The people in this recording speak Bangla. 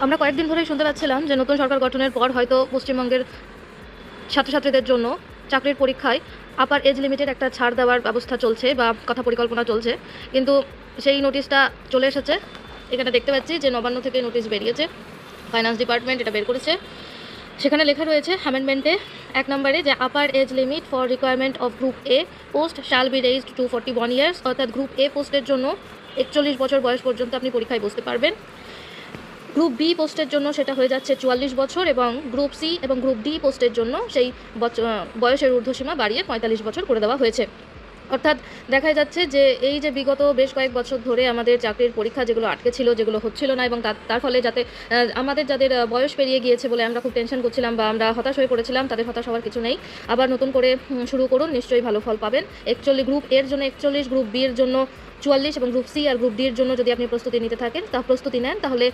আমরা কয়েকদিন ধরেই শুনতে পাচ্ছিলাম যে নতুন সরকার গঠনের পর হয়তো পশ্চিমবঙ্গের ছাত্রছাত্রীদের জন্য চাকরির পরীক্ষায় আপার এজ লিমিটের একটা ছাড় দেওয়ার ব্যবস্থা চলছে বা কথা পরিকল্পনা চলছে, কিন্তু সেই নোটিশটা চলে এসেছে। এখানে দেখতে পাচ্ছি যে নবান্ন থেকে নোটিশ বেরিয়েছে, ফাইন্যান্স ডিপার্টমেন্ট এটা বের করেছে। সেখানে লেখা রয়েছে অ্যামেন্ডমেন্টে 1 নম্বরে যে upper age limit for requirement of group A post shall be raised to 41 years, অর্থাৎ গ্রুপ এ পোস্টের জন্য 41 বছর বয়স পর্যন্ত আপনি পরীক্ষায় বসতে পারবেন। গ্রুপ বি পোস্টের জন্য সেটা হয়ে যাচ্ছে 44 বছর, এবং গ্রুপ সি এবং গ্রুপ ডি পোস্টের জন্য সেই বয়সের ঊর্ধ্বসীমা বাড়িয়ে 45 বছর করে দেওয়া হয়েছে। অর্থাৎ দেখা যাচ্ছে যে এই যে বিগত বেশ কয়েক বছর ধরে আমাদের চাকরির পরীক্ষা যেগুলো আটকে ছিল, যেগুলো হচ্ছিল না, এবং তার ফলে যাতে আমাদের যাদের বয়স পেরিয়ে গিয়েছে বলে আমরা খুব টেনশন করছিলাম বা আমরা হতাশ হয়ে পড়েছিলাম, তাদের হতাশ হওয়ার কিছু নেই। আবার নতুন করে শুরু করুন, নিশ্চয়ই ভালো ফল পাবেন। 41 গ্রুপ এর জন্য 41, গ্রুপ বি এর জন্য 44, এবং গ্রুপ সি আর গ্রুপ ডি এর জন্য যদি আপনি প্রস্তুতি নিতে থাকেন তা প্রস্তুতি নেন, তাহলে